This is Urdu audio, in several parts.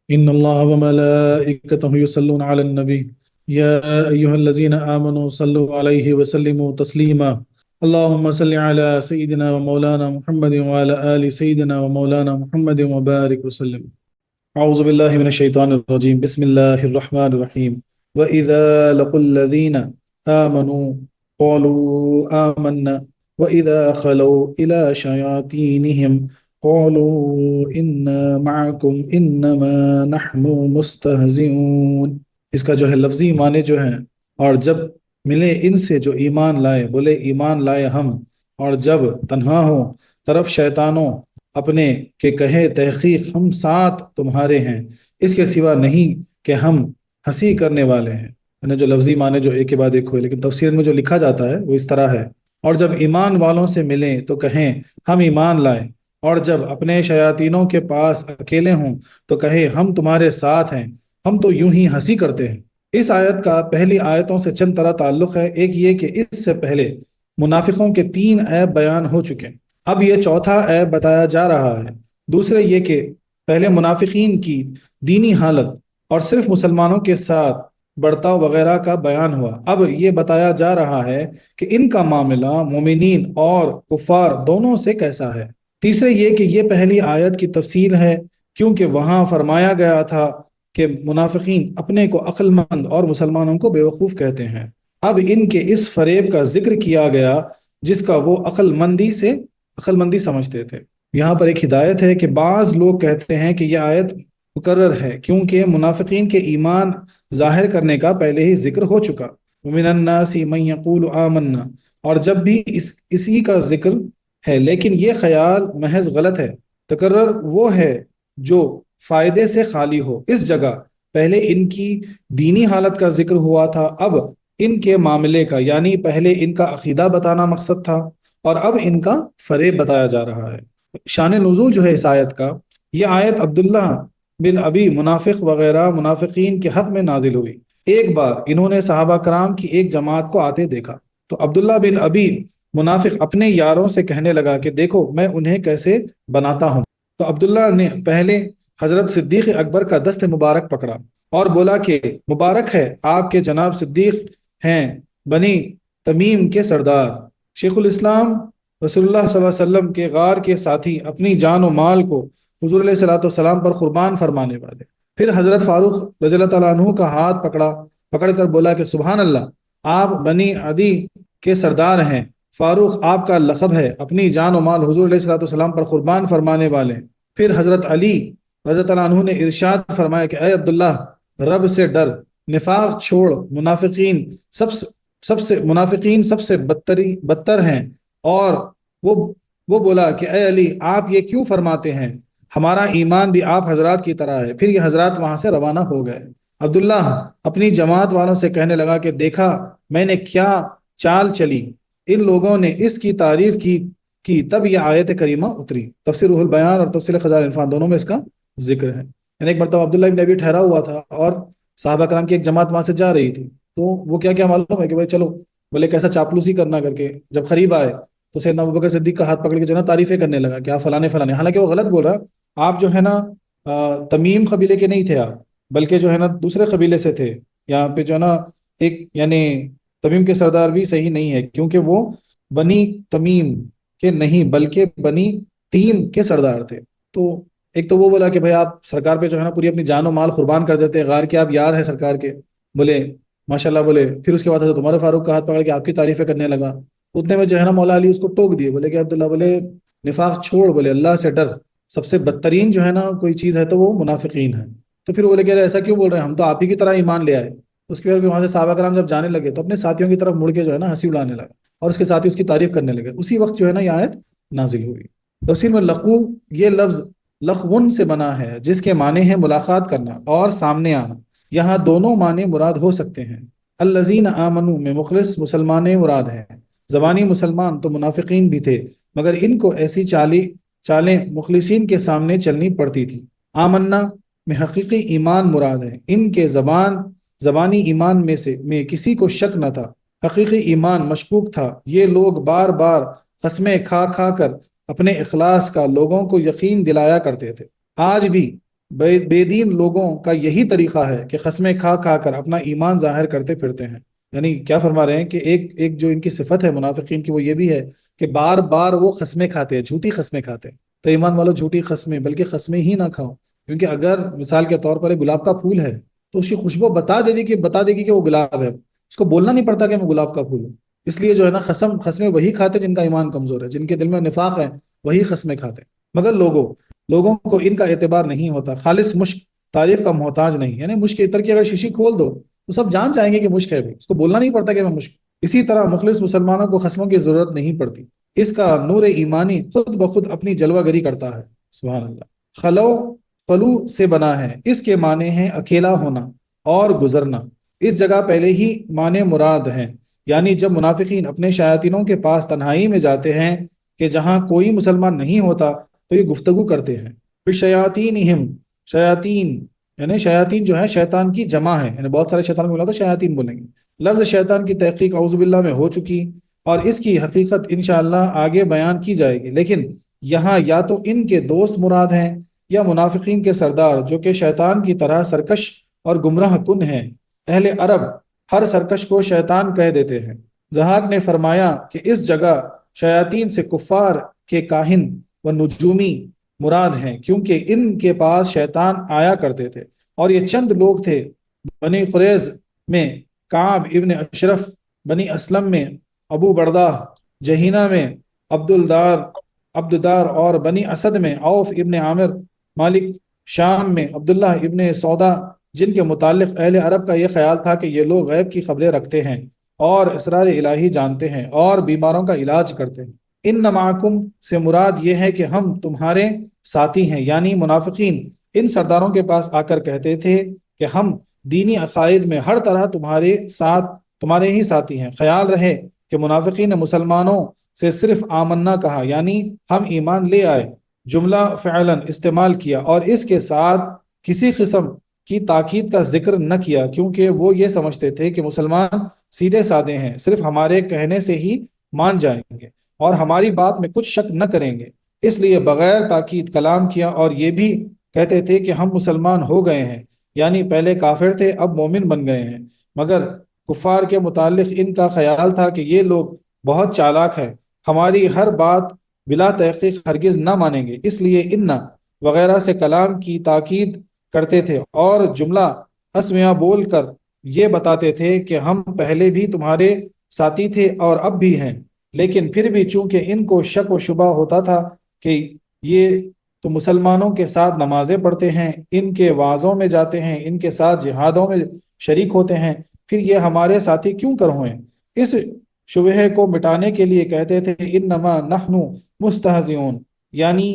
إن الله وملائكته يصلون على النبي يا أيها الذين آمنوا صلوا عليه وسلموا تسليما اللهم صل على سيدنا ومولانا محمد وعلى آل سيدنا ومولانا محمد وبارك وسلم. أعوذ بالله من الشيطان الرجيم. بسم الله الرحمن الرحيم. وإذا لقوا الذين آمنوا قالوا آمنا وإذا خلوا إلى شياطينهم قالوا إنا معكم إنما نحن مستهزئون. اس کا جو ہے لفظی معنی جو ہیں، اور جب ملے ان سے جو ایمان لائے بولے ایمان لائے ہم، اور جب تنہا ہو طرف شیطانوں اپنے کہ کہے تحقیق ہم ساتھ تمہارے ہیں، اس کے سوا نہیں کہ ہم ہنسی کرنے والے ہیں. یعنی جو لفظی معنی جو ایک کے بعد ایک ہوئے، لیکن تفسیر میں جو لکھا جاتا ہے وہ اس طرح ہے: اور جب ایمان والوں سے ملیں تو کہیں ہم ایمان لائے، اور جب اپنے شیاطینوں کے پاس اکیلے ہوں تو کہے ہم تمہارے ساتھ ہیں، ہم تو یوں ہی ہنسی کرتے ہیں. اس آیت کا پہلی آیتوں سے چند طرح تعلق ہے. ایک یہ کہ اس سے پہلے منافقوں کے 3 عیب بیان ہو چکے، اب یہ چوتھا عیب بتایا جا رہا ہے. دوسرے یہ کہ پہلے منافقین کی دینی حالت اور صرف مسلمانوں کے ساتھ برتاؤ وغیرہ کا بیان ہوا، اب یہ بتایا جا رہا ہے کہ ان کا معاملہ مومنین اور کفار دونوں سے کیسا ہے. تیسرے یہ کہ یہ پہلی آیت کی تفصیل ہے، کیونکہ وہاں فرمایا گیا تھا کہ منافقین اپنے کو عقل مند اور مسلمانوں کو بیوقوف کہتے ہیں. اب ان کے اس فریب کا ذکر کیا گیا جس کا وہ عقل مندی سمجھتے تھے. یہاں پر ایک ہدایت ہے کہ بعض لوگ کہتے ہیں کہ یہ آیت مکرر ہے کیونکہ منافقین کے ایمان ظاہر کرنے کا پہلے ہی ذکر ہو چکا. وَمِنَ النَّاسِ مَن يَقُولُ آمَنَّا، اور جب بھی اسی کا ذکر ہے، لیکن یہ خیال محض غلط ہے. تکرر وہ ہے جو فائدے سے خالی ہو. اس جگہ پہلے ان کی دینی حالت کا ذکر ہوا تھا، اب ان کے معاملے کا، یعنی پہلے ان کا عقیدہ بتانا مقصد تھا اور اب ان کا فریب بتایا جا رہا ہے. شان نزول جو ہے اس آیت کا، یہ آیت عبداللہ بن ابی منافق وغیرہ منافقین کے حق میں نازل ہوئی. ایک بار انہوں نے صحابہ کرام کی ایک جماعت کو آتے دیکھا تو عبداللہ بن ابی منافق اپنے یاروں سے کہنے لگا کہ دیکھو میں انہیں کیسے بناتا ہوں. تو عبداللہ نے پہلے حضرت صدیق اکبر کا دست مبارک پکڑا اور بولا کہ مبارک ہے آپ کے جناب صدیق ہیں بنی تمیم کے سردار، شیخ الاسلام رسول اللہ صلی اللہ علیہ وسلم کے غار کے ساتھی، اپنی جان و مال کو حضور علیہ الصلوۃ والسلام پر قربان فرمانے والے. پھر حضرت فاروق رضی اللہ تعالیٰ عنہ کا ہاتھ پکڑ کر بولا کہ سبحان اللہ، آپ بنی عدی کے سردار ہیں، فاروق آپ کا لقب ہے، اپنی جان و مال حضور علیہ الصلوۃ والسلام پر قربان فرمانے والے. پھر حضرت علی رضی اللہ عنہ نے ارشاد فرمایا کہ اے عبداللہ، رب سے ڈر، نفاق چھوڑ، منافقین سب سے بدتر ہیں. اور وہ بولا کہ اے علی، آپ یہ کیوں فرماتے ہیں؟ ہمارا ایمان بھی آپ حضرات کی طرح ہے. پھر یہ حضرات وہاں سے روانہ ہو گئے. عبداللہ اپنی جماعت والوں سے کہنے لگا کہ دیکھا میں نے کیا چال چلی. ان لوگوں نے اس کی تعریف کی تب یہ آیت کریمہ اتری. تفسیر روح البیان اور تفسیر خزائن العرفان دونوں میں اس کا ذکر ہے. یعنی ایک مرتبہ عبداللہ ابن ابی ٹھہرا ہوا تھا اور صحابہ کرام کی ایک جماعت وہاں سے جا رہی تھی، تو وہ کیا معلوم ہے کہ بھائی چلو، بولے کیسا چاپلوسی کرنا کر کے جب قریب آئے تو سیدنا ابوبکر صدیق کا ہاتھ پکڑ کے جو ہے نا تعریفیں کرنے لگا کہ آپ فلانے، حالانکہ وہ غلط بول رہا. آپ جو ہے نا تمیم قبیلے کے نہیں تھے آپ، بلکہ جو ہے نا دوسرے قبیلے سے تھے. یہاں پہ جو ہے نا ایک یعنی تمیم کے سردار بھی صحیح نہیں ہے، کیونکہ وہ بنی تمیم کے نہیں بلکہ بنی تیم کے سردار تھے. تو ایک تو وہ بولا کہ بھائی آپ سرکار پہ جو ہے نا پوری اپنی جان و مال قربان کر دیتے ہیں، غار کے آپ یار ہیں سرکار کے. بولے ماشاءاللہ. بولے پھر اس کے بعد حضرت عمر فاروق کا ہاتھ پکڑ کے آپ کی تعریفیں کرنے لگا. اتنے میں جو ہے نا مولا علی اس کو ٹوک دیے، بولے کہ عبداللہ، بولے نفاق چھوڑ، بولے اللہ سے ڈر، سب سے بدترین جو ہے نا کوئی چیز ہے تو وہ منافقین ہے. تو پھر بولے کہ ایسا کیوں بول رہے ہیں، ہم تو آپ ہی کی طرح ایمان لے آئے. اس کے بعد وہاں سے صحابہ کرام جب جانے لگے تو اپنے ساتھیوں کی طرف مڑ کے جو ہے نا ہنسی اڑانے لگا اور اس کے ساتھی اس کی تعریف کرنے لگے. اسی وقت جو ہے نا یہ آیت نازل ہوئی. تفسیر میں لقو یہ لفظ لقون سے بنا ہے جس کے معنی ہے ملاقات کرنا اور سامنے آنا. یہاں دونوں معنی مراد ہو سکتے ہیں. الذین آمنوا میں مخلص مسلمان مراد ہیں. زبانی مسلمان تو منافقین بھی تھے، مگر ان کو ایسی چالیں مخلصین کے سامنے چلنی پڑتی تھی. آمنا میں حقیقی ایمان مراد ہے. ان کے زبانی ایمان میں کسی کو شک نہ تھا، حقیقی ایمان مشکوک تھا. یہ لوگ بار بار قسمیں کھا کر اپنے اخلاص کا لوگوں کو یقین دلایا کرتے تھے. آج بھی بے دین لوگوں کا یہی طریقہ ہے کہ قسمیں کھا کھا کر اپنا ایمان ظاہر کرتے پھرتے ہیں۔ یعنی کیا فرما رہے ہیں کہ ایک جو ان کی صفت ہے منافقین کی، وہ یہ بھی ہے کہ بار بار وہ قسمیں کھاتے ہیں، جھوٹی قسمیں کھاتے ہیں۔ تو ایمان والوں جھوٹی قسمیں، بلکہ قسمیں ہی نہ کھاؤ، کیونکہ اگر مثال کے طور پر ایک گلاب کا پھول ہے تو اس کی خوشبو بتا دے گی کہ وہ گلاب ہے، اس کو بولنا نہیں پڑتا کہ میں گلاب کا پھول ہوں۔ اس لیے جو ہے نا، قسمیں وہی کھاتے جن کا ایمان کمزور ہے، جن کے دل میں نفاق ہے، وہی قسمیں کھاتے ہیں۔ مگر لوگوں کو ان کا اعتبار نہیں ہوتا، خالص مشک تعریف کا محتاج نہیں۔ یعنی مشک عطر کی اگر شیشی کھول دو تو سب جان جائیں گے کہ مشک ہے، بھی اس کو بولنا نہیں پڑتا کہ میں مشک۔ اسی طرح مخلص مسلمانوں کو قسموں کی ضرورت نہیں پڑتی، اس کا نور ایمانی خود بخود اپنی جلوہ گری کرتا ہے۔ سبحان اللہ۔ خلو سے بنا ہے، اس کے معنی ہیں اکیلا ہونا اور گزرنا۔ اس جگہ پہلے ہی معنی مراد ہیں، یعنی جب منافقین اپنے شیاطینوں کے پاس تنہائی میں جاتے ہیں کہ جہاں کوئی مسلمان نہیں ہوتا تو یہ گفتگو کرتے ہیں۔ پھر شیاطین یعنی شیاطین جو ہے شیطان کی جمع ہے، یعنی بہت سارے شیطان کو ملا تو شیاطین بولیں گے۔ لفظ شیطان کی تحقیق اعوذ باللہ میں ہو چکی، اور اس کی حقیقت انشاءاللہ آگے بیان کی جائے گی، لیکن یہاں یا تو ان کے دوست مراد ہیں یا منافقین کے سردار، جو کہ شیطان کی طرح سرکش اور گمراہ کن ہیں۔ اہل عرب ہر سرکش کو شیطان کہہ دیتے ہیں۔ ضحاک نے فرمایا کہ اس جگہ شیاطین سے کفار کے کاہن و نجومی مراد ہیں، کیونکہ ان کے پاس شیطان آیا کرتے تھے، اور یہ چند لوگ تھے: بنی قریظ میں کعب ابن اشرف، بنی اسلم میں ابو بردہ، جہینہ میں عبددار، اور بنی اسد میں عوف ابن عامر، مالک شام میں عبداللہ ابن سودا، جن کے متعلق اہل عرب کا یہ خیال تھا کہ یہ لوگ غیب کی خبریں رکھتے ہیں اور اسرار الہی جانتے ہیں اور بیماروں کا علاج کرتے ہیں۔ ان معکم سے مراد یہ ہے کہ ہم تمہارے ساتھی ہیں، یعنی منافقین ان سرداروں کے پاس آ کر کہتے تھے کہ ہم دینی عقائد میں ہر طرح تمہارے ہی ساتھی ہیں۔ خیال رہے کہ منافقین نے مسلمانوں سے صرف آمنا کہا، یعنی ہم ایمان لے آئے، جملہ فعلاً استعمال کیا، اور اس کے ساتھ کسی قسم کی تاکید کا ذکر نہ کیا، کیونکہ وہ یہ سمجھتے تھے کہ مسلمان سیدھے سادے ہیں، صرف ہمارے کہنے سے ہی مان جائیں گے اور ہماری بات میں کچھ شک نہ کریں گے، اس لیے بغیر تاکید کلام کیا، اور یہ بھی کہتے تھے کہ ہم مسلمان ہو گئے ہیں، یعنی پہلے کافر تھے اب مومن بن گئے ہیں۔ مگر کفار کے متعلق ان کا خیال تھا کہ یہ لوگ بہت چالاک ہیں، ہماری ہر بات بلا تحقیق ہرگز نہ مانیں گے، اس لیے ان وغیرہ سے کلام کی تاکید کرتے تھے، اور جملہ اسمیہ بول کر یہ بتاتے تھے کہ ہم پہلے بھی تمہارے ساتھی تھے اور اب بھی ہیں۔ لیکن پھر بھی چونکہ ان کو شک و شبہ ہوتا تھا کہ یہ تو مسلمانوں کے ساتھ نمازیں پڑھتے ہیں، ان کے وعظوں میں جاتے ہیں، ان کے ساتھ جہادوں میں شریک ہوتے ہیں، پھر یہ ہمارے ساتھی کیوں کر ہوئیں؟ اس شبہے کو مٹانے کے لیے کہتے تھے انما نحن مستہزئون، یعنی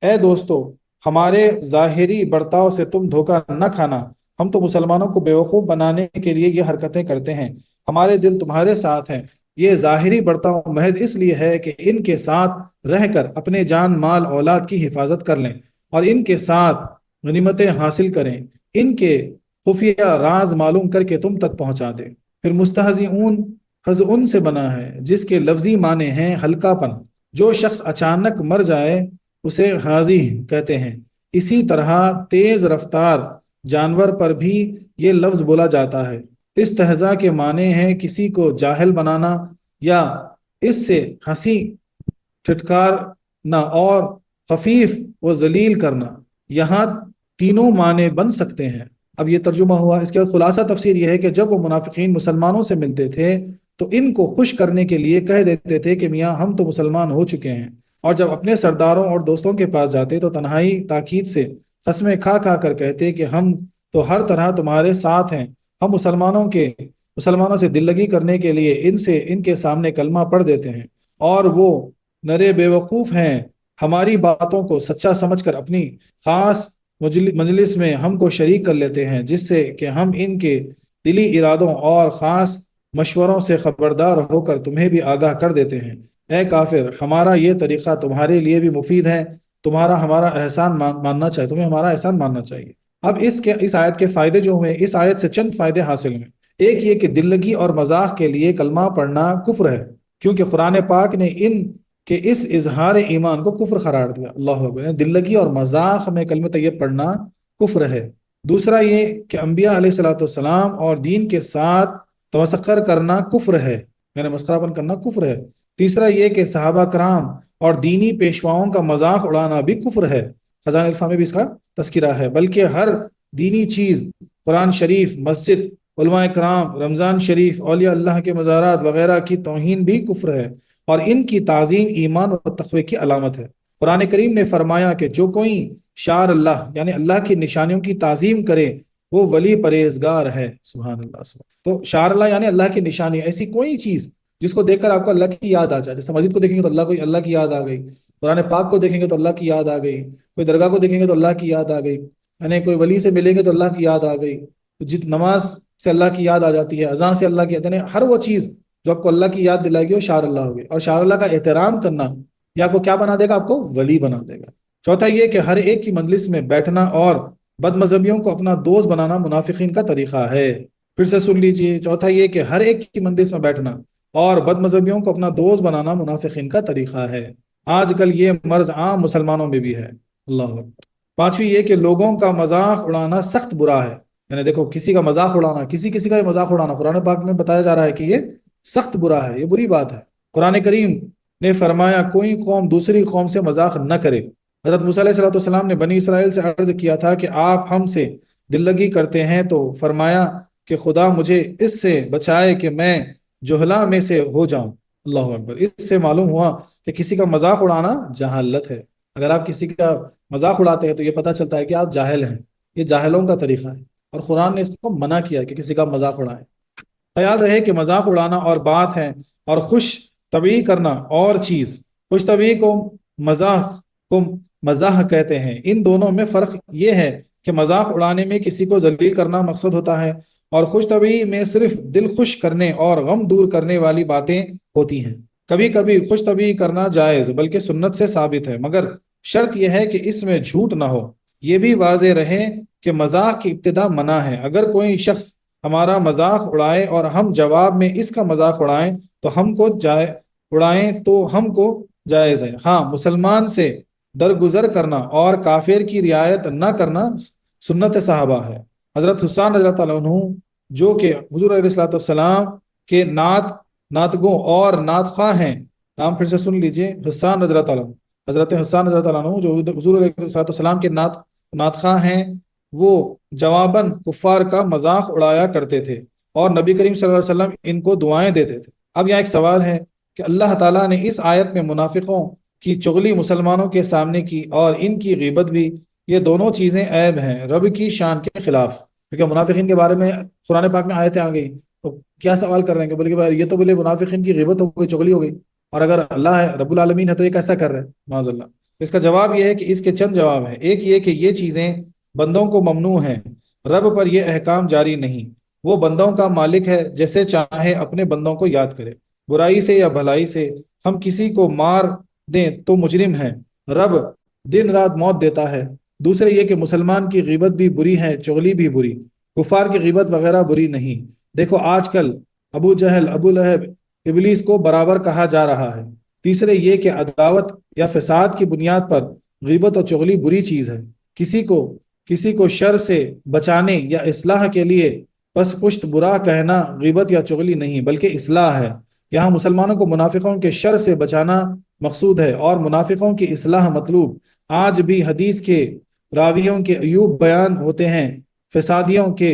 اے دوستو ہمارے ظاہری برتاؤ سے تم دھوکہ نہ کھانا، ہم تو مسلمانوں کو بیوقوف بنانے کے لیے یہ حرکتیں کرتے ہیں، ہمارے دل تمہارے ساتھ ہیں، یہ ظاہری برتاؤ محض اس لیے ہے کہ ان کے ساتھ رہ کر اپنے جان مال اولاد کی حفاظت کر لیں اور ان کے ساتھ غنیمتیں حاصل کریں، ان کے خفیہ راز معلوم کر کے تم تک پہنچا دیں۔ پھر مستہزئون حزن سے بنا ہے، جس کے لفظی معنی ہیں ہلکا پن۔ جو شخص اچانک مر جائے اسے غازی کہتے ہیں۔ اسی طرح تیز رفتار جانور پر بھی یہ لفظ بولا جاتا ہے۔ استہزاء کے معنی ہے کسی کو جاہل بنانا یا اس سے ہنسی ٹھٹکارنا اور خفیف و ذلیل کرنا، یہاں تینوں معنی بن سکتے ہیں۔ اب یہ ترجمہ ہوا، اس کے بعد خلاصہ تفسیر یہ ہے کہ جب وہ منافقین مسلمانوں سے ملتے تھے تو ان کو خوش کرنے کے لیے کہہ دیتے تھے کہ میاں ہم تو مسلمان ہو چکے ہیں، اور جب اپنے سرداروں اور دوستوں کے پاس جاتے تو تنہائی تاکید سے قسمیں کھا کھا کر کہتے کہ ہم تو ہر طرح تمہارے ساتھ ہیں، ہم مسلمانوں سے دل لگی کرنے کے لیے ان کے سامنے کلمہ پڑھ دیتے ہیں، اور وہ نرے بیوقوف ہیں، ہماری باتوں کو سچا سمجھ کر اپنی خاص مجلس میں ہم کو شریک کر لیتے ہیں، جس سے کہ ہم ان کے دلی ارادوں اور خاص مشوروں سے خبردار ہو کر تمہیں بھی آگاہ کر دیتے ہیں۔ اے کافر، ہمارا یہ طریقہ تمہارے لیے بھی مفید ہے، تمہیں ہمارا احسان ماننا چاہیے۔ اب اس آیت کے فائدے جو ہوئے، اس آیت سے چند فائدے حاصل ہوئے۔ ایک یہ کہ دل لگی اور مذاق کے لیے کلمہ پڑھنا کفر ہے، کیونکہ قرآن پاک نے ان کے اس اظہار ایمان کو کفر قرار دیا۔ اللہ اکبر، دل لگی اور مذاق میں کلمہ طیب پڑھنا کفر ہے۔ دوسرا یہ کہ انبیاء علیہ الصلوۃ والسلام اور دین کے ساتھ تمسخر کرنا کفر ہے، یعنی مسخرہ پن کرنا کفر ہے۔ تیسرا یہ کہ صحابہ کرام اور دینی پیشواؤں کا مذاق اڑانا بھی کفر ہے، خزان الفا میں بھی اس کا تذکرہ ہے۔ بلکہ ہر دینی چیز، قرآن شریف، مسجد، علماء کرام، رمضان شریف، اولیاء اللہ کے مزارات وغیرہ کی توہین بھی کفر ہے، اور ان کی تعظیم ایمان و تقوی کی علامت ہے۔ قرآن کریم نے فرمایا کہ جو کوئی شعار اللہ یعنی اللہ کی نشانیوں کی تعظیم کرے وہ ولی پرہیزگار ہے۔ سبحان اللہ، تو شعار اللہ یعنی اللہ کی نشانی، ایسی کوئی چیز جس کو دیکھ کر آپ کو اللہ کی یاد آ جائے، جیسے مسجد کو دیکھیں گے تو اللہ کی یاد آ گئی، قرآن پاک کو دیکھیں گے تو اللہ کی یاد آ گئی، کوئی درگاہ کو دیکھیں گے تو اللہ کی یاد آ گئی، یعنی کوئی ولی سے ملیں گے تو اللہ کی یاد آ گئی، نماز سے اللہ کی یاد آ جاتی ہے، اذان سے اللہ کی یاد، یعنی ہر وہ چیز جو آپ کو اللہ کی یاد دلائے گی وہ شعار اللہ ہوگی۔ اور شعار اللہ کا احترام کرنا یہ آپ کو کیا بنا دے گا؟ آپ کو ولی بنا دے گا۔ چوتھا یہ کہ ہر ایک کی مجلس میں بیٹھنا اور بد مذہبیوں کو اپنا دوست بنانا منافقین کا طریقہ ہے۔ پھر سے سن لیجئے، چوتھا یہ کہ ہر ایک کی مجلس میں بیٹھنا اور بد مذہبیوں کو اپنا دوست بنانا منافقین کا طریقہ ہے۔ آج کل یہ مرض عام مسلمانوں میں بھی ہے، اللہ اکبر۔ پانچویں یہ کہ لوگوں کا مذاق اڑانا سخت برا ہے، یعنی دیکھو کسی کا مذاق اڑانا، کسی کا مذاق اڑانا قرآن پاک میں بتایا جا رہا ہے کہ یہ سخت برا ہے، یہ بری بات ہے۔ قرآن کریم نے فرمایا کوئی قوم دوسری قوم سے مذاق نہ کرے۔ حضرت موسیٰ علیہ السلام نے بنی اسرائیل سے عرض کیا تھا کہ آپ ہم سے دل لگی کرتے ہیں، تو فرمایا کہ خدا مجھے اس سے بچائے کہ میں جہلا میں سے ہو جاؤں۔ اللہ اکبر۔ اس سے معلوم ہوا کہ کسی کا مذاق اڑانا جہالت ہے۔ اگر آپ کسی کا مذاق اڑاتے ہیں تو یہ پتہ چلتا ہے کہ آپ جاہل ہیں، یہ جاہلوں کا طریقہ ہے، اور قرآن نے اس کو منع کیا کہ کسی کا مذاق اڑائیں۔ خیال رہے کہ مذاق اڑانا اور بات ہے اور خوش طبعی کرنا اور چیز۔ خوش طبعی کو مزاح کہتے ہیں۔ ان دونوں میں فرق یہ ہے کہ مذاق اڑانے میں کسی کو ذلیل کرنا مقصد ہوتا ہے، اور خوش طبعی میں صرف دل خوش کرنے اور غم دور کرنے والی باتیں ہوتی ہیں۔ کبھی کبھی خوش طبعی کرنا جائز بلکہ سنت سے ثابت ہے، مگر شرط یہ ہے کہ اس میں جھوٹ نہ ہو۔ یہ بھی واضح رہے کہ مذاق کی ابتدا منع ہے۔ اگر کوئی شخص ہمارا مذاق اڑائے اور ہم جواب میں اس کا مذاق اڑائیں تو ہم کو جائز ہے۔ ہاں، مسلمان سے درگزر کرنا اور کافر کی رعایت نہ کرنا سنت صحابہ ہے۔ حضرت حسین رضی اللہ عنہ جو کہ حضور علیہ السلام کے نعتگوں اور نعت خواہ ہیں، نام پھر سے سن لیجئے، حسین رضی اللہ عنہ، حضرت حسین رضی اللہ عنہ جو حضور علیہ السلام کے نعت خواہ ہیں، وہ جواباً کفار کا مذاق اڑایا کرتے تھے اور نبی کریم صلی اللہ علیہ وسلم ان کو دعائیں دیتے تھے۔ اب یہاں ایک سوال ہے کہ اللہ تعالیٰ نے اس آیت میں منافقوں کی چغلی مسلمانوں کے سامنے کی اور ان کی غیبت بھی، یہ دونوں چیزیں عیب ہیں، رب کی شان کے خلاف، کیونکہ منافقین کے بارے میں قرآن پاک میں آیتیں آ گئی، تو کیا سوال کر رہے ہیں کہ بولے کہ یہ تو بولے منافقین کی غیبت ہو گئی، چغلی ہو گئی، اور اگر اللہ ہے رب العالمین ہے تو یہ کیسا کر رہے ہیں معاذ اللہ۔ اس کا جواب یہ ہے کہ اس کے چند جواب ہیں۔ ایک یہ کہ یہ چیزیں بندوں کو ممنوع ہیں، رب پر یہ احکام جاری نہیں، وہ بندوں کا مالک ہے، جیسے چاہے اپنے بندوں کو یاد کرے، برائی سے یا بھلائی سے۔ ہم کسی کو مار دیں تو مجرم ہیں، رب دن رات موت دیتا ہے۔ دوسرے یہ کہ مسلمان کی غیبت بھی بری ہے، چغلی بھی بری، کفار کی غیبت وغیرہ بری نہیں۔ دیکھو آج کل ابو جہل، ابو لہب، ابلیس کو برابر کہا جا رہا ہے۔ تیسرے یہ کہ عداوت یا فساد کی بنیاد پر غیبت اور چغلی بری چیز ہے۔ کسی کو شر سے بچانے یا اصلاح کے لیے پس پشت برا کہنا غیبت یا چغلی نہیں بلکہ اصلاح ہے۔ یہاں مسلمانوں کو منافقوں کے شر سے بچانا مقصود ہے اور منافقوں کی اصلاح مطلوب۔ آج بھی حدیث کے راویوں کے عیوب بیان ہوتے ہیں، فسادیوں کے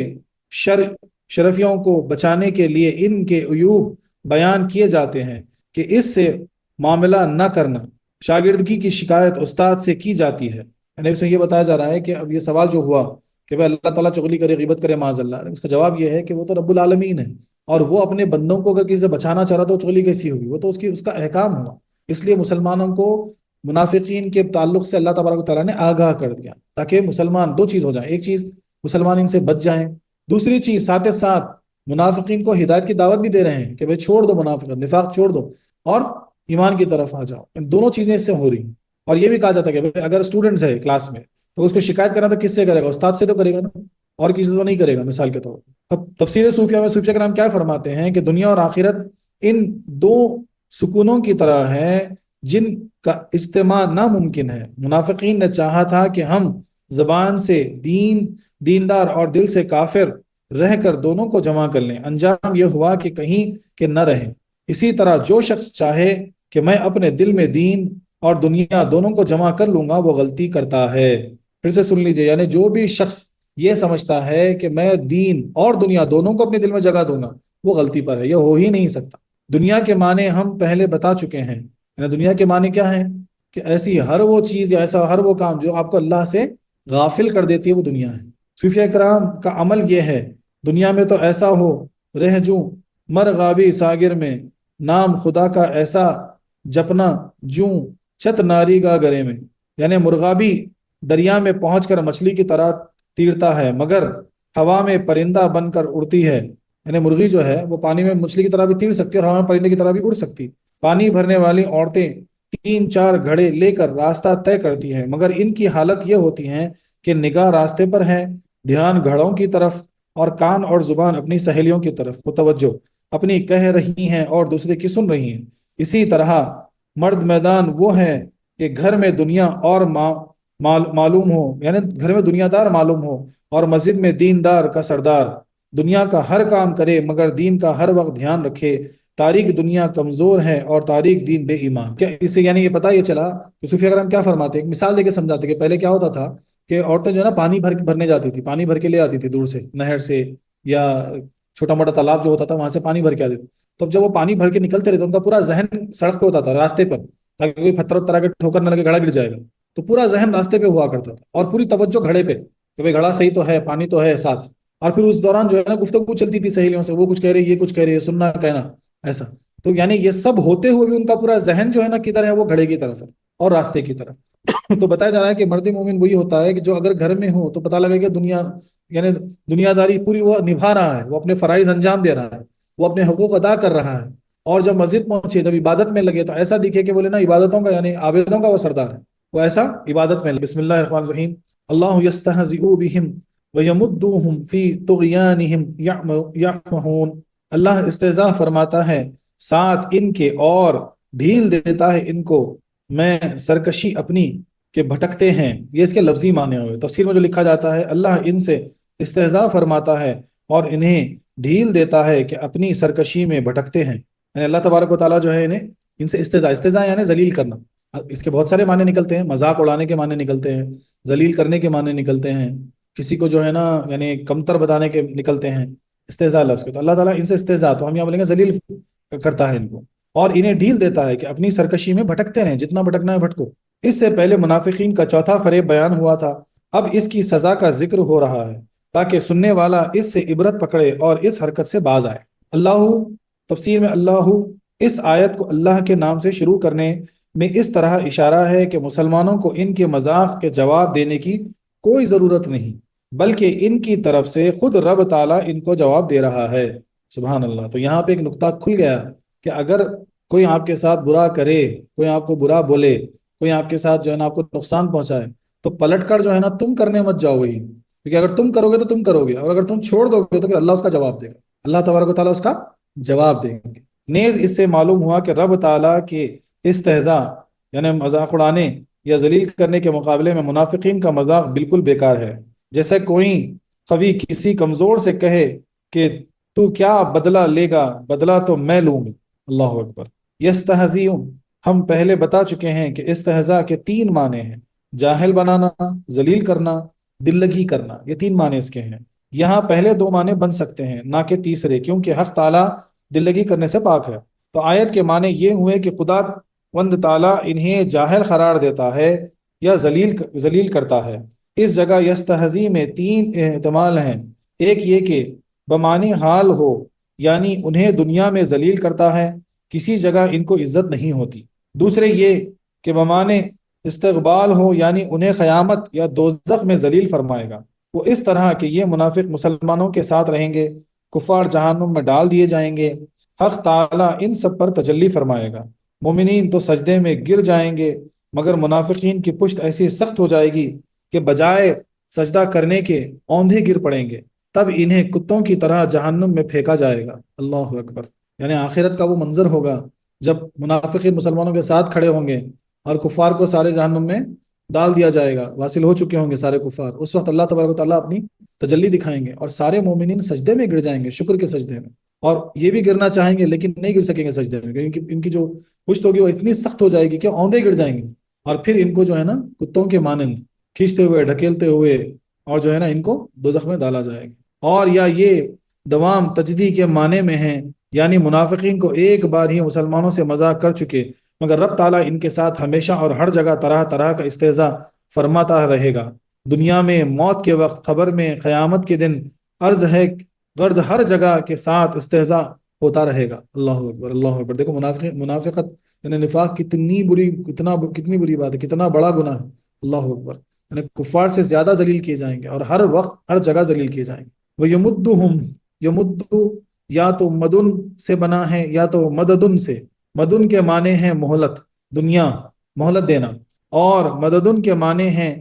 شرفیوں کو بچانے کے لیے ان کے عیوب بیان کیے جاتے ہیں کہ اس سے معاملہ نہ کرنا۔ شاگردگی کی شکایت استاد سے کی جاتی ہے، یعنی اس میں یہ بتایا جا رہا ہے کہ اب یہ سوال جو ہوا کہ بھائی اللہ تعالیٰ چغلی کرے، غیبت کرے معاذ اللہ، اس کا جواب یہ ہے کہ وہ تو رب العالمین ہے، اور وہ اپنے بندوں کو اگر کسی سے بچانا چاہ رہا تو چغلی کیسی ہوگی؟ وہ تو اس کا احکام ہوا۔ اس لیے مسلمانوں کو منافقین کے تعلق سے اللہ تبارک و تعالیٰ نے آگاہ کر دیا تاکہ مسلمان دو چیز ہو جائیں، ایک چیز مسلمان ان سے بچ جائیں، دوسری چیز ساتھ ساتھ منافقین کو ہدایت کی دعوت بھی دے رہے ہیں کہ بھائی چھوڑ دو منافقت، نفاق چھوڑ دو اور ایمان کی طرف آ جاؤ۔ ان دونوں چیزیں اس سے ہو رہی ہیں۔ اور یہ بھی کہا جاتا ہے کہ اگر اسٹوڈنٹس ہے کلاس میں تو اس کو شکایت کرنا تو کس سے کرے گا؟ استاد سے تو کرے گا نا، اور کسی سے تو نہیں کرے گا، مثال کے طور پر۔ اب تفسیر صوفیہ میں صوفیہ کرام کیا فرماتے ہیں کہ دنیا اور آخرت ان دو سکونوں کی طرح ہے جن کا اجتماع ناممکن ہے۔ منافقین نے چاہا تھا کہ ہم زبان سے دیندار اور دل سے کافر رہ کر دونوں کو جمع کر لیں، انجام یہ ہوا کہ کہیں کہ نہ رہیں۔ اسی طرح جو شخص چاہے کہ میں اپنے دل میں دین اور دنیا دونوں کو جمع کر لوں گا، وہ غلطی کرتا ہے۔ پھر سے سن لیجئے، یعنی جو بھی شخص یہ سمجھتا ہے کہ میں دین اور دنیا دونوں کو اپنے دل میں جگہ دوں گا، وہ غلطی پر ہے، یہ ہو ہی نہیں سکتا۔ دنیا کے معنی ہم پہلے بتا چکے ہیں، یعنی دنیا کے معنی کیا ہے کہ ایسی ہر وہ چیز یا ایسا ہر وہ کام جو آپ کو اللہ سے غافل کر دیتی ہے، وہ دنیا ہے۔ صوفیہ کرام کا عمل یہ ہے، دنیا میں تو ایسا ہو رہ جوں مرغابی ساگر میں، نام خدا کا ایسا جپنا جوں چت ناری کا گرے میں، یعنی مرغابی دریا میں پہنچ کر مچھلی کی طرح تیرتا ہے، مگر ہوا میں پرندہ بن کر اڑتی ہے۔ یعنی مرغی جو ہے وہ پانی میں مچھلی کی طرح بھی تیر سکتی ہے اور ہوا میں پرندے کی طرح بھی اڑ سکتی۔ پانی بھرنے والی عورتیں 3-4 گھڑے لے کر راستہ طے کرتی ہیں، مگر ان کی حالت یہ ہوتی ہے کہ نگاہ راستے پر ہے، دھیان گھڑوں کی طرف اور کان اور زبان اپنی سہیلیوں کی طرف متوجہ، اپنی کہہ رہی ہیں اور دوسرے کی سن رہی ہیں۔ اسی طرح مرد میدان وہ ہے کہ گھر میں دنیا اور معلوم ہو، یعنی گھر میں دنیا دار معلوم ہو اور مسجد میں دیندار کا سردار، دنیا کا ہر کام کرے مگر دین کا ہر وقت دھیان رکھے، تاریخ دنیا کمزور ہے اور تاریخ دین بے ایمان۔ کیا اس سے یعنی یہ پتہ یہ چلا کہ صوفیہ کرام کیا فرماتے ہیں، ایک مثال دے کے سمجھاتے کہ پہلے کیا ہوتا تھا کہ عورتیں جو ہے نا پانی بھرنے جاتی تھی، پانی بھر کے لے آتی تھی دور سے، نہر سے یا چھوٹا موٹا تالاب جو ہوتا تھا وہاں سے پانی بھر کے آتے تھے۔ تو جب وہ پانی بھر کے نکلتے رہتے ان کا پورا ذہن سڑک پہ ہوتا تھا، راستے پر، تاکہ کوئی پتھر اتر کے ٹھوکر نہ لگے، گھڑا گر جائے گا، تو پورا ذہن راستے پہ ہوا کرتا تھا اور پوری توجہ گھڑے پہ کہ بھائی گھڑا صحیح تو ہے، پانی تو ہے ساتھ۔ اور پھر اس دوران جو ہے نا گفتگو چلتی تھی سہیلیوں سے، وہ کچھ کہہ رہی، یہ کچھ کہہ رہی ہے، سننا کہنا ایسا۔ تو یعنی یہ سب ہوتے ہوئے بھی ان کا پورا ذہن جو ہے نا کدھر ہے، وہ گھڑے کی طرف ہے اور راستے کی طرف۔ تو بتایا جا رہا ہے کہ مرد مومن وہی ہوتا ہے کہ جو اگر گھر میں ہو تو پتہ لگے کہ دنیا یعنی دنیا داری پوری وہ نبھا رہا ہے، وہ اپنے فرائض انجام دے رہا ہے، وہ اپنے حقوق ادا کر رہا ہے، اور جب مسجد پہنچے، جب عبادت میں لگے تو ایسا دکھے کہ بولے نا عبادتوں کا یعنی عابدوں کا وہ سردار ہے، وہ ایسا عبادت میں لگے۔ بسم اللہ الرحمن الرحیم۔ اللہ یستہزئ بہم ویمدہم فی طغیانہم یعمہون۔ اللہ استہزاء فرماتا ہے ساتھ ان کے اور ڈھیل دیتا ہے ان کو میں سرکشی اپنی کہ بھٹکتے ہیں۔ یہ اس کے لفظی معنی ہوئے، تفسیر میں جو لکھا جاتا ہے اللہ ان سے استہزاء فرماتا ہے اور انہیں ڈھیل دیتا ہے کہ اپنی سرکشی میں بھٹکتے ہیں۔ یعنی اللہ تبارک و تعالیٰ جو ہے انہیں ان سے استہزاء یعنی ذلیل کرنا، اس کے بہت سارے معنی نکلتے ہیں، مذاق اڑانے کے معنی نکلتے ہیں، ذلیل کرنے کے معنی نکلتے ہیں، کسی کو جو ہے نا یعنی کمتر بتانے کے نکلتے ہیں، استہزاء لفظ کے۔ تو اللہ تعالیٰ ان سے استہزاء، تو ہم یہاں بولیں گے ذلیل کرتا ہے ان کو، اور انہیں ڈھیل دیتا ہے کہ اپنی سرکشی میں بھٹکتے رہیں، جتنا بھٹکنا ہے بھٹکو۔ اس سے پہلے منافقین کا چوتھا فریب بیان ہوا تھا، اب اس کی سزا کا ذکر ہو رہا ہے تاکہ سننے والا اس سے عبرت پکڑے اور اس حرکت سے باز آئے۔ اللہ تفسیر میں اللہ اس آیت کو اللہ کے نام سے شروع کرنے میں اس طرح اشارہ ہے کہ مسلمانوں کو ان کے مذاق کے جواب دینے کی کوئی ضرورت نہیں، بلکہ ان کی طرف سے خود رب تعالیٰ ان کو جواب دے رہا ہے۔ سبحان اللہ۔ تو یہاں پہ ایک نقطہ کھل گیا کہ اگر کوئی آپ کے ساتھ برا کرے، کوئی آپ کو برا بولے، کوئی آپ کے ساتھ جو ہے نا آپ کو نقصان پہنچائے، تو پلٹ کر جو ہے نا تم کرنے مت جاؤ وہی، کیونکہ اگر تم کرو گے تو تم کرو گے، اور اگر تم چھوڑ دو گے تو پھر اللہ اس کا جواب دے گا، اللہ تبارک و تعالیٰ اس کا جواب دیں گے۔ نیز اس سے معلوم ہوا کہ رب تعالیٰ کے استہزاء یعنی مذاق اڑانے یا ذلیل کرنے کے مقابلے میں منافقین کا مذاق بالکل بیکار ہے۔ جیسے کوئی قوی کسی کمزور سے کہے کہ تو کیا بدلہ لے گا، بدلہ تو میں لوں گا۔ اللہ اکبر۔ یستہزئون، ہم پہلے بتا چکے ہیں کہ استہزاء کے 3 معنی ہیں، جاہل بنانا، ذلیل کرنا، دل لگی کرنا، یہ 3 معنی اس کے ہیں۔ یہاں پہلے 2 معنی بن سکتے ہیں نہ کہ تیسرے، کیونکہ حق تعالیٰ دل لگی کرنے سے پاک ہے۔ تو آیت کے معنی یہ ہوئے کہ خدا وند تعالیٰ انہیں جاہل قرار دیتا ہے یا ذلیل کرتا ہے۔ اس جگہ یستہزی میں 3 احتمال ہیں، ایک یہ کہ بمعنی حال ہو یعنی انہیں دنیا میں ذلیل کرتا ہے، کسی جگہ ان کو عزت نہیں ہوتی۔ دوسرے یہ کہ بمعنی استقبال ہو یعنی انہیں قیامت یا دوزخ میں ذلیل فرمائے گا۔ وہ اس طرح کہ یہ منافق مسلمانوں کے ساتھ رہیں گے، کفار جہنم میں ڈال دیے جائیں گے، حق تعالیٰ ان سب پر تجلی فرمائے گا۔ مومنین تو سجدے میں گر جائیں گے، مگر منافقین کی پشت ایسی سخت ہو جائے گی کہ بجائے سجدہ کرنے کے اوندھے گر پڑیں گے، تب انہیں کتوں کی طرح جہنم میں پھینکا جائے گا۔ اللہ اکبر۔ یعنی آخرت کا وہ منظر ہوگا جب منافقین مسلمانوں کے ساتھ کھڑے ہوں گے اور کفار کو سارے جہنم میں ڈال دیا جائے گا، واصل ہو چکے ہوں گے سارے کفار، اس وقت اللہ تبارک و تعالیٰ اپنی تجلی دکھائیں گے اور سارے مومنین سجدے میں گر جائیں گے، شکر کے سجدے میں، اور یہ بھی گرنا چاہیں گے لیکن نہیں گر سکیں گے سجدے میں، کیونکہ ان کی جو پشت ہوگی وہ اتنی سخت ہو جائے گی کہ اوندے گر جائیں گے، اور پھر ان کو جو ہے نا کتوں کے مانند کھینچتے ہوئے ڈھکیلتے ہوئے اور جو ہے نا ان کو دوزخ میں ڈالا جائے گا۔ اور یا یہ دوام تجدی کے معنی میں ہیں، یعنی منافقین کو ایک بار ہی مسلمانوں سے مذاق کر چکے، مگر رب تعالیٰ ان کے ساتھ ہمیشہ اور ہر جگہ طرح طرح کا استہزاء فرماتا رہے گا، دنیا میں، موت کے وقت، قبر میں، قیامت کے دن، عرض ہے غرض ہر جگہ کے ساتھ استہزاء ہوتا رہے گا۔ اللہ اکبر، اللہ اکبر۔ دیکھو منافقت یعنی نفاق کتنی بری بات ہے، کتنا بڑا گناہ ہے۔ اللہ اکبر، یعنی کفار سے زیادہ ذلیل کیے جائیں گے اور ہر وقت ہر جگہ ذلیل کیے جائیں گے۔ وہ یمدہم، یمد یا تو مدن سے بنا ہے یا تو مددن سے، مدن کے معنی ہیں مہلت، دنیا، مہلت دینا، اور مددن کے معنی ہیں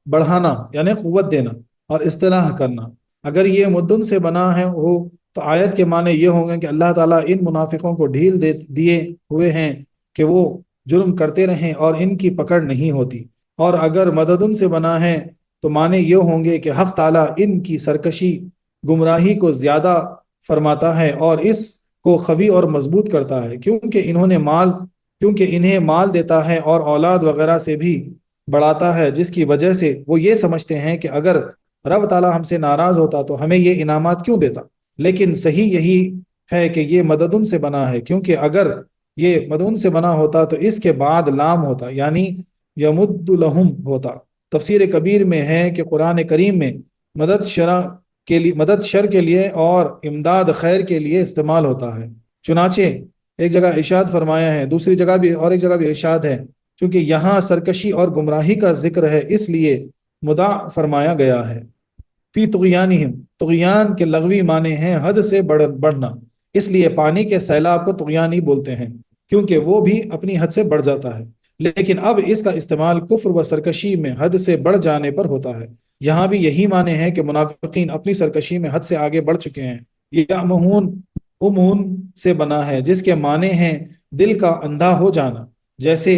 بڑھانا یعنی قوت دینا اور اصطلاح کرنا۔ اگر یہ مدن سے بنا ہے ہو تو آیت کے معنی یہ ہوں گے کہ اللہ تعالیٰ ان منافقوں کو ڈھیل دیے ہوئے ہیں کہ وہ جرم کرتے رہیں اور ان کی پکڑ نہیں ہوتی، اور اگر مددن سے بنا ہے تو معنی یہ ہوں گے کہ حق تعالیٰ ان کی سرکشی، گمراہی کو زیادہ فرماتا ہے اور اس کو قوی اور مضبوط کرتا ہے، کیونکہ انہیں مال دیتا ہے اور اولاد وغیرہ سے بھی بڑھاتا ہے، جس کی وجہ سے وہ یہ سمجھتے ہیں کہ اگر رب تعالیٰ ہم سے ناراض ہوتا تو ہمیں یہ انعامات کیوں دیتا، لیکن صحیح یہی ہے کہ یہ مددن سے بنا ہے، کیونکہ اگر یہ مددن سے بنا ہوتا تو اس کے بعد لام ہوتا یعنی یمد لہم ہوتا۔ تفسیر کبیر میں ہے کہ قرآن کریم میں مدد شر کے لیے اور امداد خیر کے لیے استعمال ہوتا ہے، چنانچہ ایک جگہ ارشاد فرمایا ہے، دوسری جگہ بھی اور ایک جگہ بھی ارشاد ہے، کیونکہ یہاں سرکشی اور گمراہی کا ذکر ہے اس لیے مدع فرمایا گیا ہے۔ فی طغیانہم، طغیان کے لغوی معنی ہیں حد سے بڑھنا، اس لیے پانی کے سیلاب کو طغیان ہی بولتے ہیں، کیونکہ وہ بھی اپنی حد سے بڑھ جاتا ہے، لیکن اب اس کا استعمال کفر و سرکشی میں حد سے بڑھ جانے پر ہوتا ہے۔ یہاں بھی یہی معنی ہے کہ منافقین اپنی سرکشی میں حد سے آگے بڑھ چکے ہیں۔ یعمہون، امہون سے بنا ہے جس کے معنی ہیں دل کا اندھا ہو جانا، جیسے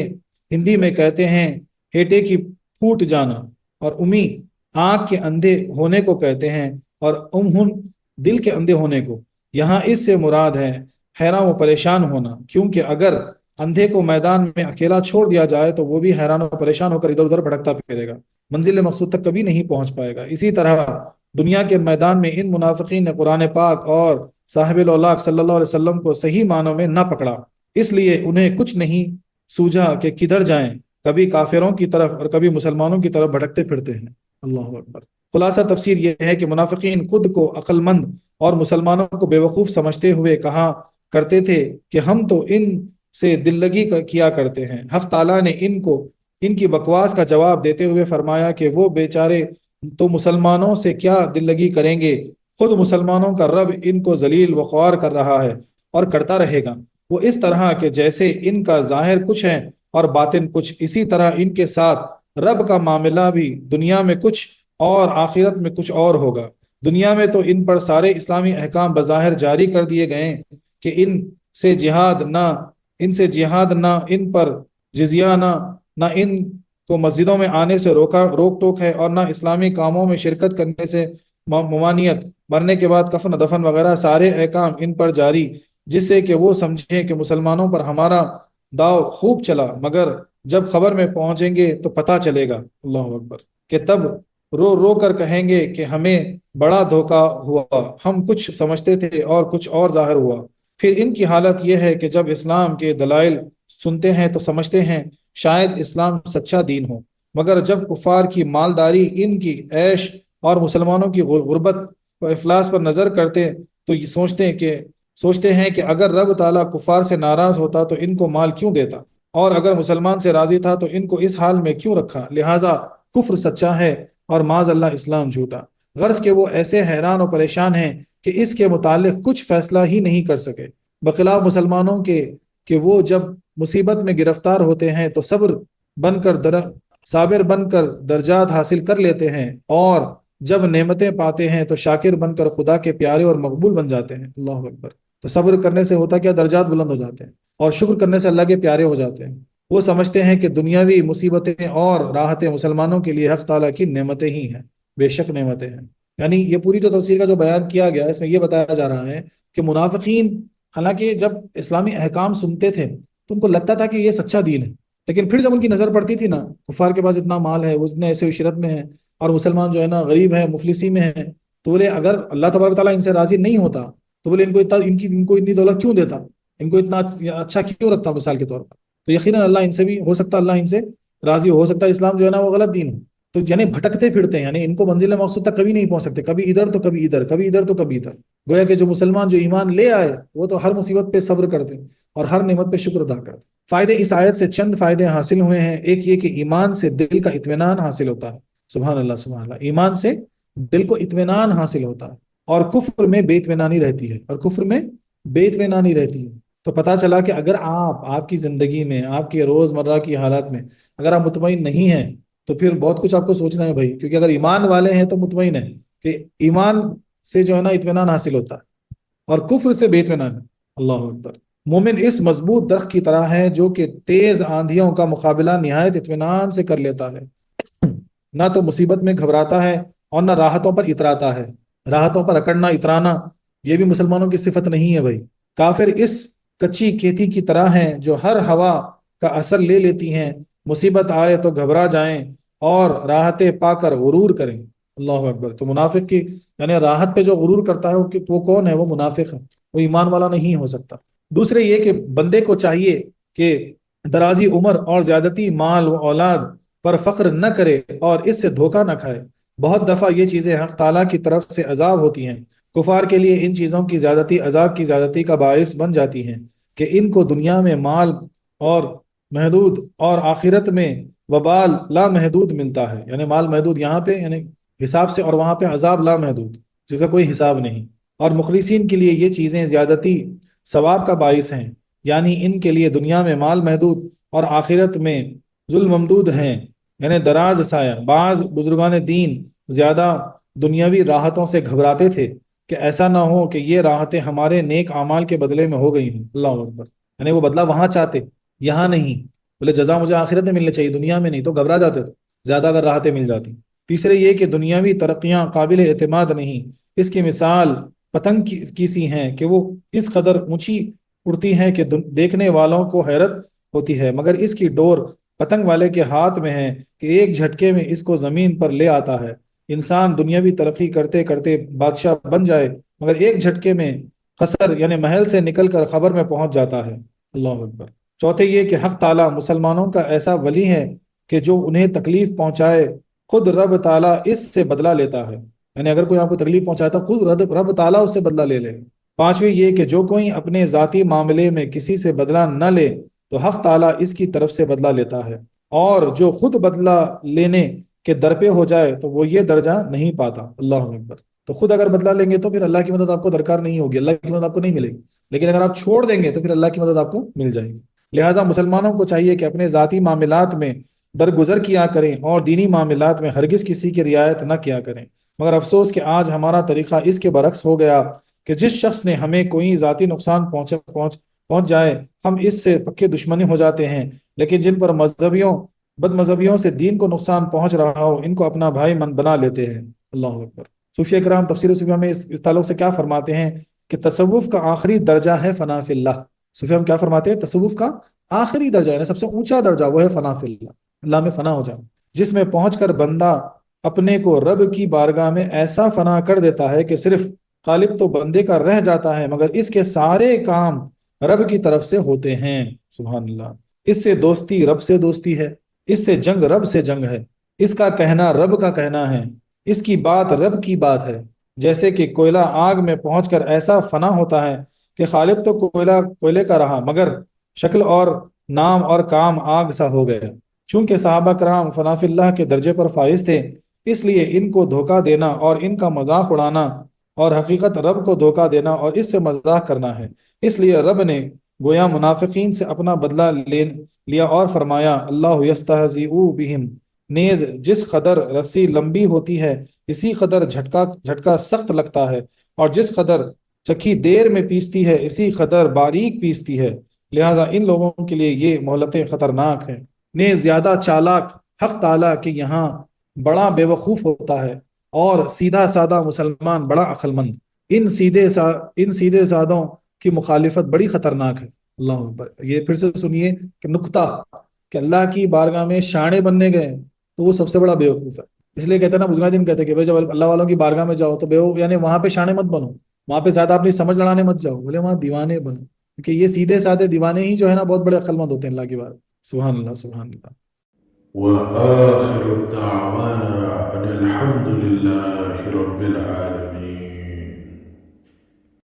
ہندی میں کہتے ہیں ہیٹے کی پھوٹ جانا، اور امی آنکھ کے اندھے ہونے کو کہتے ہیں، اور امہن دل کے اندھے ہونے کو۔ یہاں اس سے مراد ہے حیران و پریشان ہونا، کیونکہ اگر اندھے کو میدان میں اکیلا چھوڑ دیا جائے تو وہ بھی حیران و پریشان ہو کر ادھر ادھر بھٹکتا پھرے گا، منزل مقصود تک کبھی نہیں پہنچ پائے گا۔ اسی طرح دنیا کے میدان میں ان منافقین نے قرآن پاک اور صاحب الاولاق صلی اللہ علیہ وسلم کو صحیح معنوں میں نہ پکڑا، اس لیے انہیں کچھ نہیں سوجھا کہ کدھر جائیں، کبھی کافروں کی طرف اور کبھی مسلمانوں کی طرف بھٹکتے پھرتے ہیں۔ اللہ اکبر۔ خلاصہ تفسیر یہ ہے کہ منافقین خود کو عقل مند اور مسلمانوں کو بیوقوف سمجھتے ہوئے کہا کرتے تھے کہ ہم تو ان سے دل لگی کیا کرتے ہیں۔ حق تعالیٰ نے ان کی بکواس کا جواب دیتے ہوئے فرمایا کہ وہ بیچارے تو مسلمانوں سے کیا دل لگی کریں گے، خود مسلمانوں کا رب ان کو ذلیل و خوار کر رہا ہے اور کرتا رہے گا۔ وہ اس طرح کہ جیسے ان کا ظاہر کچھ ہے اور باطن کچھ، اسی طرح ان کے ساتھ رب کا معاملہ بھی دنیا میں کچھ اور آخرت میں کچھ اور ہوگا۔ دنیا میں تو ان پر سارے اسلامی احکام بظاہر جاری کر دیے گئے کہ ان سے جہاد نہ ان پر جزیہ نہ ان کو مسجدوں میں آنے سے روک ٹوک ہے، اور نہ اسلامی کاموں میں شرکت کرنے سے ممانعت، مرنے کے بعد کفن دفن وغیرہ سارے احکام ان پر جاری، جس سے کہ وہ سمجھیں کہ مسلمانوں پر ہمارا داؤ خوب چلا، مگر جب خبر میں پہنچیں گے تو پتہ چلے گا، اللہ اکبر، کہ تب رو رو کر کہیں گے کہ ہمیں بڑا دھوکہ ہوا، ہم کچھ سمجھتے تھے اور کچھ اور ظاہر ہوا۔ پھر ان کی حالت یہ ہے کہ جب اسلام کے دلائل سنتے ہیں تو سمجھتے ہیں شاید اسلام سچا دین ہو، مگر جب کفار کی مالداری، ان کی عیش اور مسلمانوں کی غربت و افلاس پر نظر کرتے تو یہ سوچتے ہیں کہ اگر رب تعالیٰ کفار سے ناراض ہوتا تو ان کو مال کیوں دیتا، اور اگر مسلمان سے راضی تھا تو ان کو اس حال میں کیوں رکھا، لہٰذا کفر سچا ہے اور معاذ اللہ اسلام جھوٹا۔ غرض کہ وہ ایسے حیران و پریشان ہیں کہ اس کے متعلق کچھ فیصلہ ہی نہیں کر سکے، بخلاف مسلمانوں کے کہ وہ جب مصیبت میں گرفتار ہوتے ہیں تو صابر بن کر درجات حاصل کر لیتے ہیں، اور جب نعمتیں پاتے ہیں تو شاکر بن کر خدا کے پیارے اور مقبول بن جاتے ہیں۔ اللہ اکبر۔ تو صبر کرنے سے ہوتا کیا، درجات بلند ہو جاتے ہیں، اور شکر کرنے سے اللہ کے پیارے ہو جاتے ہیں۔ وہ سمجھتے ہیں کہ دنیاوی مصیبتیں اور راحتیں مسلمانوں کے لیے حق تعالیٰ کی نعمتیں ہی ہیں، بے شک نعمتیں ہیں۔ یعنی یہ پوری جو تفسیر کا جو بیان کیا گیا ہے، اس میں یہ بتایا جا رہا ہے کہ منافقین حالانکہ جب اسلامی احکام سنتے تھے تو ان کو لگتا تھا کہ یہ سچا دین ہے، لیکن پھر جب ان کی نظر پڑتی تھی نا، کفار کے پاس اتنا مال ہے، وہ اتنے ایسے عشرت میں ہیں، اور مسلمان جو ہے نا غریب ہے، مفلسی میں ہے، تو بولے اگر اللہ تبارک تعالیٰ ان سے راضی نہیں ہوتا تو بولے ان کو اتنی دولت کیوں دیتا، ان کو اتنا اچھا کیوں رکھتا مثال کے طور پر؟ تو یقیناً اللہ ان سے بھی ہو سکتا، اللہ ان سے راضی ہو سکتا ہے، اسلام جو ہے نا وہ غلط دین ہو۔ تو یعنی بھٹکتے پھرتے ہیں، یعنی ان کو منزل مقصود تک کبھی نہیں پہنچ سکتے، کبھی ادھر تو کبھی ادھر، کبھی ادھر تو کبھی ادھر۔ گویا کہ جو مسلمان جو ایمان لے آئے وہ تو ہر مصیبت پہ صبر کرتے اور ہر نعمت پہ شکر ادا کرتے۔ فائدے اس آیت سے چند فائدے حاصل ہوئے ہیں۔ ایک یہ کہ ایمان سے دل کا اطمینان حاصل ہوتا ہے، سبحان اللہ سبحان اللہ، ایمان سے دل کو اطمینان حاصل ہوتا ہے، اور کفر میں بے اطمینانی رہتی ہے، اور کفر میں بے اطمینانی رہتی ہے۔ تو پتہ چلا کہ اگر آپ کی زندگی میں، آپ کی روزمرہ کی حالات میں اگر آپ مطمئن نہیں ہیں تو پھر بہت کچھ آپ کو سوچنا ہے بھائی، کیونکہ اگر ایمان والے ہیں تو مطمئن ہے کہ ایمان سے جو ہے نا اطمینان حاصل ہوتا ہے، اور کفر سے بے اطمینان ہے۔ اللہ اکبر۔ مومن اس مضبوط درخت کی طرح ہے جو کہ تیز آندھیوں کا مقابلہ نہایت اطمینان سے کر لیتا ہے، نہ تو مصیبت میں گھبراتا ہے اور نہ راحتوں پر اتراتا ہے۔ راحتوں پر اکڑنا اترانا یہ بھی مسلمانوں کی صفت نہیں ہے بھائی۔ کافر اس کچی کھیتی کی طرح ہیں جو ہر ہوا کا اثر لے لیتی ہیں، مصیبت آئے تو گھبرا جائیں اور راحتیں پا کر غرور کریں۔ اللہ اکبر۔ تو منافق کی یعنی راحت پہ جو غرور کرتا ہے وہ کون ہے؟ وہ منافق ہے، وہ ایمان والا نہیں ہو سکتا۔ دوسرے یہ کہ بندے کو چاہیے کہ درازی عمر اور زیادتی مال و اولاد پر فخر نہ کرے اور اس سے دھوکہ نہ کھائے۔ بہت دفعہ یہ چیزیں حق تعالیٰ کی طرف سے عذاب ہوتی ہیں، کفار کے لیے ان چیزوں کی زیادتی عذاب کی زیادتی کا باعث بن جاتی ہیں کہ ان کو دنیا میں مال اور محدود اور آخرت میں وبال لامحدود ملتا ہے۔ یعنی مال محدود یہاں پہ یعنی حساب سے، اور وہاں پہ عذاب لامحدود جس کا کوئی حساب نہیں۔ اور مخلصین کے لیے یہ چیزیں زیادتی ثواب کا باعث ہیں، یعنی ان کے لیے دنیا میں مال محدود اور آخرت میں ظلم ممدود ہیں، یعنی دراز سایہ۔ بعض بزرگان دین زیادہ دنیاوی راحتوں سے گھبراتے تھے کہ ایسا نہ ہو کہ یہ راحتیں ہمارے نیک اعمال کے بدلے میں ہو گئی ہوں۔ اللہ اکبر۔ یعنی وہ بدلہ وہاں چاہتے، یہاں نہیں۔ بولے جزا مجھے آخرت میں ملنی چاہیے، دنیا میں نہیں، تو گھبرا جاتے تھے زیادہ اگر راحتیں مل جاتی۔ تیسرے یہ کہ دنیاوی ترقیاں قابل اعتماد نہیں۔ اس کی مثال پتنگ کی سی ہیں کہ وہ اس قدر اونچی اڑتی ہیں کہ دیکھنے والوں کو حیرت ہوتی ہے، مگر اس کی ڈور پتنگ والے کے ہاتھ میں ہے کہ ایک جھٹکے میں اس کو زمین پر لے آتا ہے۔ انسان دنیاوی ترقی کرتے کرتے بادشاہ بن جائے مگر ایک جھٹکے میں قصر یعنی محل سے نکل کر خبر میں پہنچ جاتا ہے۔ اللہ اکبر۔ چوتھے یہ کہ حق تعالیٰ مسلمانوں کا ایسا ولی ہے کہ جو انہیں تکلیف پہنچائے خود رب تعالیٰ اس سے بدلہ لیتا ہے، یعنی اگر کوئی آپ کو تکلیف پہنچایا تو خود رب تعالیٰ اس سے بدلہ لے لے۔ پانچویں یہ کہ جو کوئی اپنے ذاتی معاملے میں کسی سے بدلہ نہ لے تو حق تعالیٰ اس کی طرف سے بدلہ لیتا ہے، اور جو خود بدلہ لینے کے در پہ ہو جائے تو وہ یہ درجہ نہیں پاتا۔ اللہ اکبر۔ تو خود اگر بدلہ لیں گے تو پھر اللہ کی مدد آپ کو درکار نہیں ہوگی، اللہ کی مدد آپ کو نہیں ملے گی، لیکن اگر آپ چھوڑ دیں گے تو پھر اللہ کی مدد آپ کو مل جائے گی۔ لہٰذا مسلمانوں کو چاہیے کہ اپنے ذاتی معاملات میں درگزر کیا کریں اور دینی معاملات میں ہرگز کسی کی رعایت نہ کیا کریں۔ مگر افسوس کہ آج ہمارا طریقہ اس کے برعکس ہو گیا کہ جس شخص نے ہمیں کوئی ذاتی نقصان پہنچ جائے ہم اس سے پکے دشمنی ہو جاتے ہیں، لیکن جن پر بد مذہبیوں سے دین کو نقصان پہنچ رہا ہو ان کو اپنا بھائی من بنا لیتے ہیں۔ اللہ اکبر۔ صوفیہ کرام تفسیر صوفیہ میں اس تعلق سے کیا فرماتے ہیں کہ تصوف کا آخری درجہ ہے فنا فی اللہ۔ صوفیہ ہم کیا فرماتے ہیں؟ تصوف کا آخری درجہ یعنی سب سے اونچا درجہ وہ ہے فنا فی اللہ، اللہ میں فنا ہو جانا، جس میں پہنچ کر بندہ اپنے کو رب کی بارگاہ میں ایسا فنا کر دیتا ہے کہ صرف غالب تو بندے کا رہ جاتا ہے مگر اس کے سارے کام رب کی طرف سے ہوتے ہیں۔ سبحان اللہ۔ اس سے دوستی رب سے دوستی ہے، اس سے جنگ رب سے جنگ ہے، اس کا کہنا رب کا کہنا ہے، اس کی بات رب کی بات ہے۔ جیسے کہ کوئلہ آگ میں پہنچ کر ایسا فنا ہوتا ہے کہ خالق تو کوئلے کا رہا مگر شکل اور نام اور کام آگ سا ہو گیا۔ چونکہ صحابہ کرام فنا فی اللہ کے درجے پر فائز تھے اس لیے ان کو دھوکہ دینا اور ان کا مذاق اڑانا اور حقیقت رب کو دھوکہ دینا اور اس سے مذاق کرنا ہے۔ اس لیے رب نے گویا منافقین سے اپنا بدلہ لیا اور فرمایا اللہ یستہزئ بہم، نیز جس قدر رسی لمبی ہوتی ہے اسی قدر جھٹکا سخت لگتا ہے، اور جس قدر چکی دیر میں پیستی ہے اسی قدر باریک پیستی ہے۔ لہٰذا ان لوگوں کے لیے یہ مہلتیں خطرناک ہیں۔ نے زیادہ چالاک حق تعالیٰ کے یہاں بڑا بے وقوف ہوتا ہے، اور سیدھا سادہ مسلمان بڑا عقل مند۔ ان سیدھے سادوں کی مخالفت بڑی خطرناک ہے۔ اللہ اکبر، یہ پھر سے سنیے کہ نکتہ، کہ اللہ کی بارگاہ میں شانے بننے گئے تو وہ سب سے بڑا بے وقوف ہے۔ اس لیے کہتے ہیں نا، بزرگان کہتے ہیں کہ بھائی جب اللہ والوں کی بارگاہ میں جاؤ تو یعنی وہاں پہ شانے مت بنو، وہاں پہ زیادہ اپنی سمجھ لڑانے مت جاؤ، بولے وہاں دیوانے بنو، کیونکہ یہ سیدھے سادے دیوانے ہی جو ہے نا بہت بڑے عقل مند ہوتے ہیں اللہ کی بار۔ سبحان اللہ، سبحان اللہ۔ وآخر دعوانا أن الحمد لله رب العالمين.